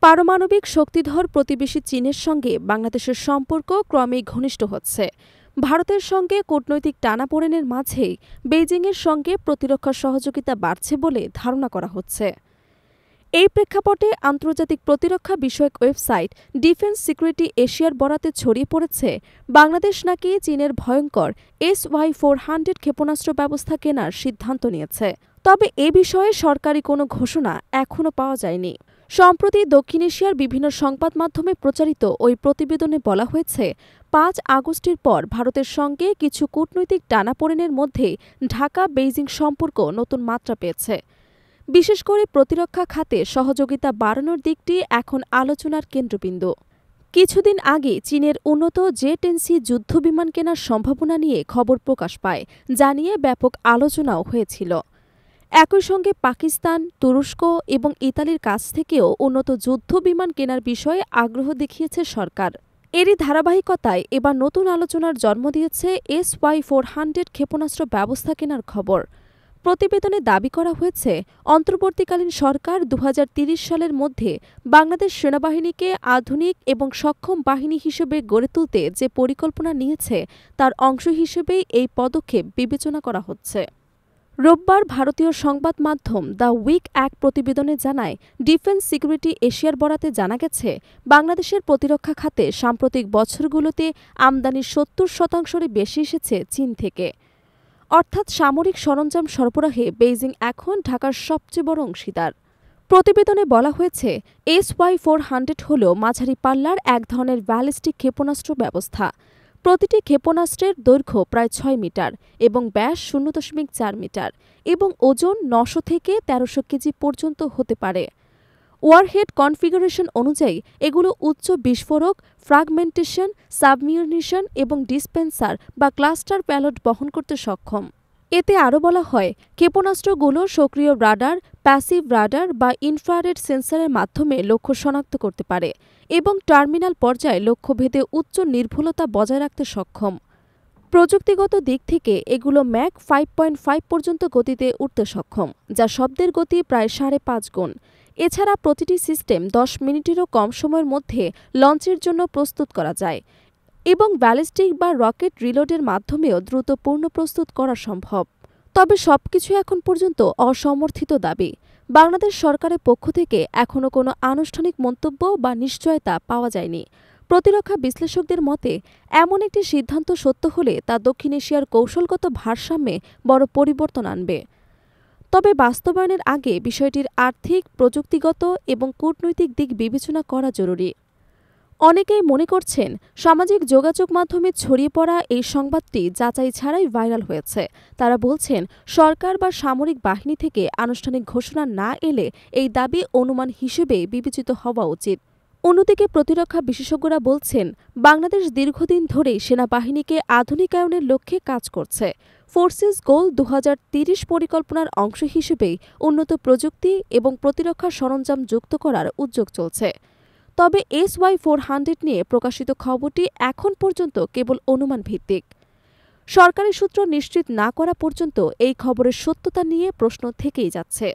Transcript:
পারমাণবিক শক্তিধর প্রতিবেশী চীনের সঙ্গে বাংলাদেশের সম্পর্ক ক্রমেই ঘনিষ্ঠ হচ্ছে। ভারতের সঙ্গে কূটনৈতিক টানাপোড়েনের মাঝেই বেইজিংয়ের সঙ্গে প্রতিরক্ষা সহযোগিতা বাড়ছে বলে ধারণা করা হচ্ছে। এই প্রেক্ষাপটে আন্তর্জাতিক প্রতিরক্ষা বিষয়ক ওয়েবসাইট ডিফেন্স সিকিউরিটি এশিয়ার বরাতে ছড়িয়ে পড়েছে বাংলাদেশ নাকি চীনের ভয়ঙ্কর SY-400 ক্ষেপণাস্ত্র ব্যবস্থা কেনার সিদ্ধান্ত নিয়েছে। তবে এ বিষয়ে সরকারি কোনো ঘোষণা এখনও পাওয়া যায়নি। সম্প্রতি দক্ষিণ এশিয়ার বিভিন্ন সংবাদ মাধ্যমে প্রচারিত ওই প্রতিবেদনে বলা হয়েছে, ৫ আগস্টের পর ভারতের সঙ্গে কিছু কূটনৈতিক টানাপোড়েনের মধ্যে ঢাকা বেইজিং সম্পর্ক নতুন মাত্রা পেয়েছে। বিশেষ করে প্রতিরক্ষা খাতে সহযোগিতা বাড়ানোর দিকটি এখন আলোচনার কেন্দ্রবিন্দু। কিছুদিন আগে চীনের উন্নত জে-10C যুদ্ধবিমান কেনার সম্ভাবনা নিয়ে খবর প্রকাশ পায়, যা নিয়ে ব্যাপক আলোচনাও হয়েছিল। একই সঙ্গে পাকিস্তান, তুরস্ক এবং ইতালির কাছ থেকেও উন্নত যুদ্ধবিমান কেনার বিষয়ে আগ্রহ দেখিয়েছে সরকার। এরই ধারাবাহিকতায় এবার নতুন আলোচনার জন্ম দিয়েছে SY-400 ক্ষেপণাস্ত্র ব্যবস্থা কেনার খবর। প্রতিবেদনে দাবি করা হয়েছে, অন্তর্বর্তীকালীন সরকার ২০৩০ সালের মধ্যে বাংলাদেশ সেনাবাহিনীকে আধুনিক এবং সক্ষম বাহিনী হিসেবে গড়ে তুলতে যে পরিকল্পনা নিয়েছে, তার অংশ হিসেবেই এই পদক্ষেপ বিবেচনা করা হচ্ছে। রোববার ভারতীয় সংবাদ মাধ্যম দ্য উইক এক প্রতিবেদনে জানায়, ডিফেন্স সিকিউরিটি এশিয়ার বরাতে জানা গেছে, বাংলাদেশের প্রতিরক্ষা খাতে সাম্প্রতিক বছরগুলোতে আমদানির ৭০% বেশি এসেছে চীন থেকে। অর্থাৎ সামরিক সরঞ্জাম সরবরাহে বেইজিং এখন ঢাকার সবচেয়ে বড় অংশীদার। প্রতিবেদনে বলা হয়েছে, SY-400 হল মাঝারি পাল্লার এক ধরনের ব্যালিস্টিক ক্ষেপণাস্ত্র ব্যবস্থা। প্রতিটি ক্ষেপণাস্ত্রের দৈর্ঘ্য প্রায় ৬ মিটার এবং ব্যাস ০.৪ মিটার এবং ওজন ৯০০ থেকে ১৩০০ কেজি পর্যন্ত হতে পারে। ওয়ারহেড কনফিগারেশন অনুযায়ী এগুলো উচ্চ বিস্ফোরক, ফ্রাগমেন্টেশন, সাবমিউনিশন এবং ডিসপেন্সার বা ক্লাস্টার প্যালট বহন করতে সক্ষম। এতে আরও বলা হয়, ক্ষেপণাস্ত্রগুলো সক্রিয় রাডার, প্যাসিভ রাডার বা ইনফ্রারেড সেন্সরের মাধ্যমে লক্ষ্য শনাক্ত করতে পারে এবং টার্মিনাল পর্যায়ে লক্ষ্যভেদে উচ্চ নির্ভুলতা বজায় রাখতে সক্ষম। প্রযুক্তিগত দিক থেকে এগুলো ম্যাক 5.5 পর্যন্ত গতিতে উঠতে সক্ষম, যা শব্দের গতি প্রায় ৫.৫ গুণ। এছাড়া প্রতিটি সিস্টেম ১০ মিনিটেরও কম সময়ের মধ্যে লঞ্চের জন্য প্রস্তুত করা যায় এবং ব্যালিস্টিক বা রকেট রিলোডের মাধ্যমেও দ্রুত পুনঃপ্রস্তুত করা সম্ভব। তবে সবকিছু এখন পর্যন্ত অসমর্থিত দাবি। বাংলাদেশ সরকারের পক্ষ থেকে এখনও কোনো আনুষ্ঠানিক মন্তব্য বা নিশ্চয়তা পাওয়া যায়নি। প্রতিরক্ষা বিশ্লেষকদের মতে, এমন একটি সিদ্ধান্ত সত্য হলে তা দক্ষিণ এশিয়ার কৌশলগত ভারসাম্যে বড় পরিবর্তন আনবে। তবে বাস্তবায়নের আগে বিষয়টির আর্থিক, প্রযুক্তিগত এবং কূটনৈতিক দিক বিবেচনা করা জরুরি। অনেকেই মনে করছেন, সামাজিক যোগাযোগ মাধ্যমে ছড়িয়ে পড়া এই সংবাদটি যাচাই ছাড়াই ভাইরাল হয়েছে। তারা বলছেন, সরকার বা সামরিক বাহিনী থেকে আনুষ্ঠানিক ঘোষণা না এলে এই দাবি অনুমান হিসেবে বিবেচিত হওয়া উচিত। অন্যদিকে প্রতিরক্ষা বিশেষজ্ঞরা বলছেন, বাংলাদেশ দীর্ঘদিন ধরেই সেনাবাহিনীকে আধুনিকায়নের লক্ষ্যে কাজ করছে। ফোর্সেস গোল ২০৩০ পরিকল্পনার অংশ হিসেবেই উন্নত প্রযুক্তি এবং প্রতিরক্ষা সরঞ্জাম যুক্ত করার উদ্যোগ চলছে। তবে SY-400 নিয়ে প্রকাশিত খবরটি এখন পর্যন্ত কেবল অনুমান ভিত্তিক। সরকারি সূত্র নিশ্চিত না করা পর্যন্ত এই খবরের সত্যতা নিয়ে প্রশ্ন থেকেই যাচ্ছে।